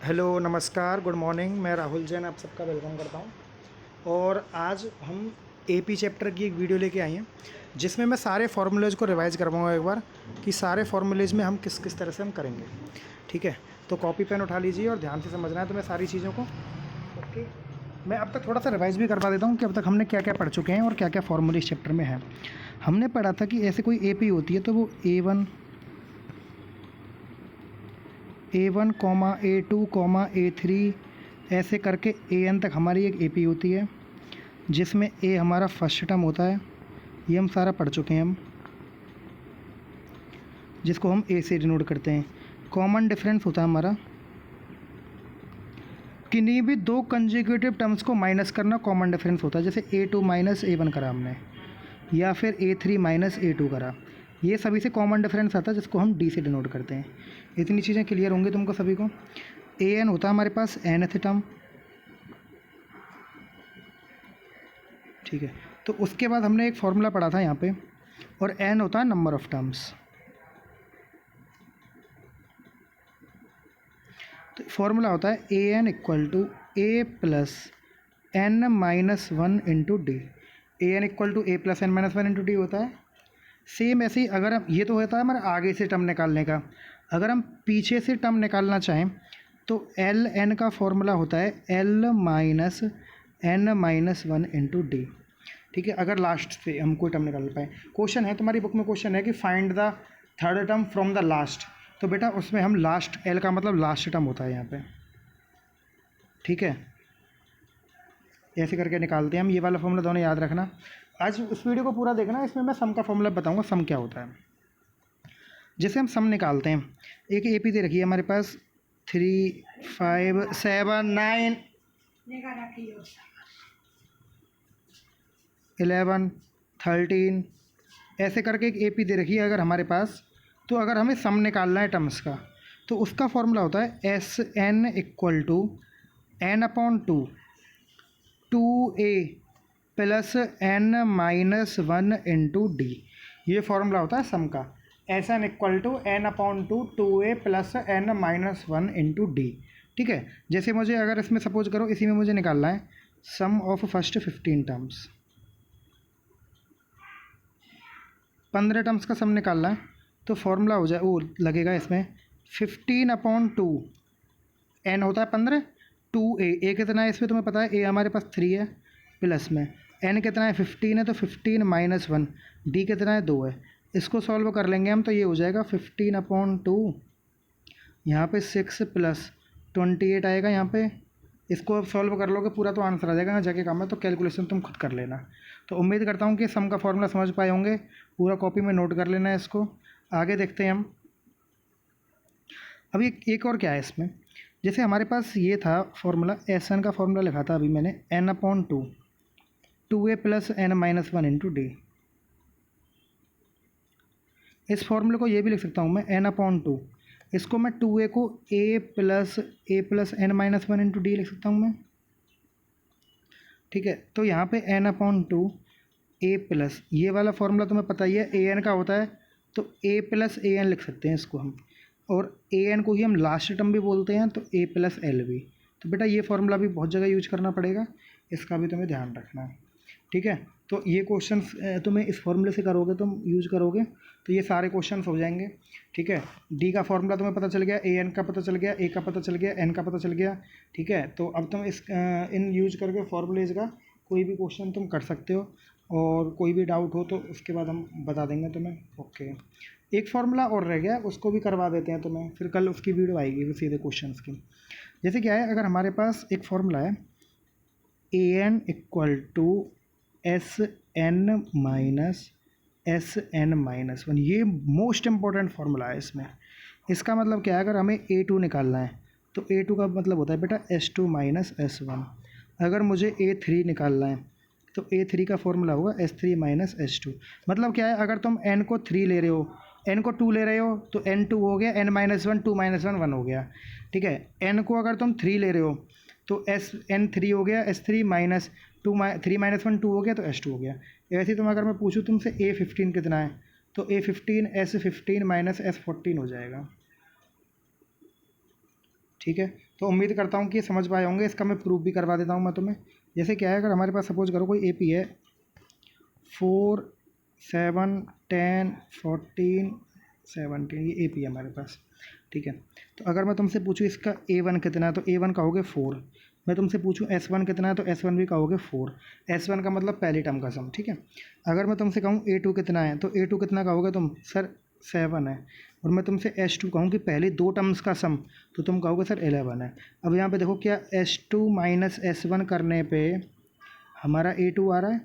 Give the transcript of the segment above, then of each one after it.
Hello नमस्कार good morning. मैं राहुल जैन आप सबका वेलकम करता हूं। और आज हम एपी चैप्टर की एक वीडियो लेके आए हैं जिसमें मैं सारे फार्मूलेज को रिवाइज करवाऊंगा एक बार कि सारे फार्मूलेज में हम किस किस तरह से हम करेंगे। ठीक है, तो कॉपी पेन उठा लीजिए और ध्यान से समझना है तुम्हें सारी चीज़ों को। ओके, मैं अब तक थोड़ा सा रिवाइज भी करवा देता हूँ कि अब तक हमने क्या क्या पढ़ चुके हैं और क्या क्या फार्मूले इस चैप्टर में है। हमने पढ़ा था कि ऐसे कोई एपी होती है तो वो ए one comma A2 comma A3 ऐसे करके AN तक हमारी एक एपी होती है जिसमें ए हमारा फर्स्ट टर्म होता है। ये हम सारा पढ़ चुके हैं हम, जिसको हम ए से डिनोट करते हैं। कॉमन डिफरेंस होता है हमारा किन्हीं भी दो कंजिक्यूटिव टर्म्स को माइनस करना कॉमन डिफरेंस होता है। जैसे A2 माइनस A1 करा हमने या फिर A3 माइनस A2 करा, ये सभी से कॉमन डिफरेंस आता है जिसको हम डी से डिनोट करते हैं। इतनी चीज़ें क्लियर होंगी तुमको सभी को। AN होता है हमारे पास nth टर्म, ठीक है। तो उसके बाद हमने एक फॉर्मूला पढ़ा था यहाँ पे, और n होता है नंबर ऑफ टर्म्स। तो फॉर्मूला होता है AN equal to A plus n minus one into D. AN equal to A plus n minus one into D होता है। सेम ऐसे ही अगर हम, ये तो होता है हमारे आगे से टर्म निकालने का, अगर हम पीछे से टर्म निकालना चाहें तो एल एन का फॉर्मूला होता है L minus n minus one into D. ठीक है, अगर लास्ट से हम कोई टर्म निकाल पाए। क्वेश्चन है तुम्हारी बुक में, क्वेश्चन है कि find the third term from the last, तो बेटा उसमें हम लास्ट, एल का मतलब लास्ट टर्म होता है यहाँ पे। ठीक है, ऐसे करके निकालते हैं हम। ये वाला फॉर्मूला दोनों याद रखना। आज इस वीडियो को पूरा देखना, इसमें मैं सम का फॉर्मूला बताऊंगा, सम क्या होता है। जैसे हम सम निकालते हैं, एक एपी दे रखी है हमारे पास 3 5 7 9 11 13, ऐसे करके एक एपी दे रखी है अगर हमारे पास। तो अगर हमें सम निकालना है टर्म्स का, तो उसका फॉर्मूला होता है S N equal to N upon two A plus N minus one into D. ये फॉर्मूला होता है सम का, S N equal to N upon two A plus N minus one into D. ठीक है, जैसे मुझे अगर इसमें सपोज करो, इसी में मुझे निकालना है सम ऑफ फर्स्ट 15 टर्म्स, 15 टर्म्स का सम निकालना है। तो फॉर्मूला हो जाए, वो लगेगा इसमें 15 अपॉन टू, एन होता है 15, टू ए कितना है इसमें तुम्हें पता है, ए हमारे पास 3 है, प्लस में एन कितना है 15 है, तो 15 माइनस वन, डी कितना है 2 है। इसको सॉल्व कर लेंगे हम, तो ये हो जाएगा 15 अपॉन टू, यहाँ पे 6 प्लस 28 आएगा यहाँ पे। इसको अब सॉल्व कर लोगे पूरा तो आंसर आ जाएगा, ना जाके काम है, तो कैलकुलेशन तुम खुद कर लेना। तो उम्मीद करता हूँ कि सम का फॉर्मूला समझ पाए होंगे, पूरा कॉपी में नोट कर लेना है इसको। आगे देखते हैं हम। अभी एक और क्या है इसमें, जैसे हमारे पास ये था फॉर्मूला, एस एन का फॉर्मूला लिखा था अभी मैंने, एन अपॉन टू ए plus N minus one into d. इस फॉर्मूले को ये भी लिख सकता हूँ मैं, एन अपॉन टू, इसको मैं टू ए को a plus N minus one into d लिख सकता हूँ मैं। ठीक है, तो यहाँ पे एन अपॉन टू ए प्लस, ये वाला फॉर्मूला तुम्हें पता ही है, ए एन का होता है, तो ए प्लस ए एन लिख सकते हैं इसको हम, और ए एन को ही हम लास्ट टर्म भी बोलते हैं, तो ए प्लस एल भी। तो बेटा ये फॉर्मूला भी बहुत जगह यूज करना पड़ेगा, इसका भी तुम्हें ध्यान रखना है। ठीक है, तो ये क्वेश्चंस तुम्हें इस फॉर्मूले से करोगे, तुम यूज करोगे तो ये सारे क्वेश्चंस हो जाएंगे। ठीक है, डी का फॉर्मूला तुम्हें पता चल गया, ए एन का पता चल गया, ए का पता चल गया, एन का पता चल गया। ठीक है, तो अब तुम इस इन यूज करके फॉर्मूलेज का कोई भी क्वेश्चन तुम कर सकते हो, और कोई भी डाउट हो तो उसके बाद हम बता देंगे तुम्हें। ओके, एक फार्मूला और रह गया, उसको भी करवा देते हैं तुम्हें, फिर कल उसकी वीडियो आएगी सीधे क्वेश्चंस की। जैसे क्या है, अगर हमारे पास एक फार्मूला है a n equal to s n minus s n minus one, ये मोस्ट इम्पॉर्टेंट फार्मूला है इसमें। इसका मतलब क्या है, अगर हमें ए टू निकालना है तो ए टू का मतलब होता है बेटा S two minus S one. अगर मुझे ए थ्री निकालना है तो ए थ्री का फॉर्मूला होगा S three minus S two. मतलब क्या है, अगर तुम एन को 3 ले रहे हो, एन को 2 ले रहे हो, तो एन 2 हो गया, N minus one, 2 minus one 1 हो गया। ठीक है, एन को अगर तुम 3 ले रहे हो तो एस एन 3 हो गया, S three minus two, 3 minus one 2 हो गया, तो एस 2 हो गया। ऐसे ही तुम अगर मैं पूछूँ तुमसे ए 15 कितना है, तो ए 15 एस 15 माइनस एस 14 हो जाएगा। ठीक है, तो उम्मीद करता हूँ कि समझ पाए होंगे। इसका मैं प्रूफ भी करवा देता हूँ मैं तुम्हें। जैसे क्या है, अगर हमारे पास सपोज करो कोई ए पी है 4 7 10 14 17, ये ए पी है हमारे पास, ठीक है। तो अगर मैं तुमसे पूछूँ इसका A1 कितना है तो A1 कहोगे 4। मैं तुमसे पूछूँ S1 कितना है तो S1 भी कहोगे 4। S1 का मतलब पहली टर्म का सम, ठीक है। अगर मैं तुमसे कहूँ A2 कितना है तो A2 कितना कहोगे तुम, सर 7 है। और मैं तुमसे S2 कहूँ कि पहले दो टर्म्स का सम, तो तुम कहोगे सर 11 है। अब यहाँ पे देखो, क्या S2 माइनस S1 करने पे हमारा A2 आ रहा है,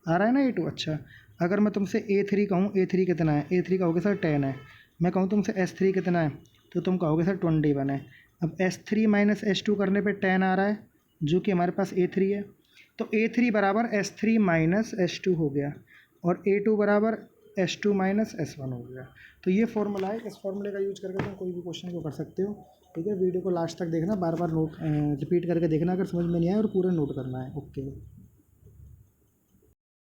आ रहा है ना A2। अच्छा, अगर मैं तुमसे A3 कहूँ, A3 कितना है, A3 कहोगे सर 10 है। मैं कहूँ तुमसे S3 कितना है तो तुम कहोगे सर 21 है। अब S3 माइनस S2 करने पे 10 आ रहा है, जो कि हमारे पास A3 है। तो A3 बराबर S3 माइनस S2 हो गया, और A2 बराबर S2 माइनस S1 हो गया। तो ये फॉर्मूला है, इस फॉर्मूले का यूज करके तुम कोई भी क्वेश्चन को कर सकते हो, ठीक है। वीडियो को लास्ट तक देखना, बार बार नोट रिपीट करके देखना अगर समझ में नहीं आया, और पूरा नोट करना है। ओके।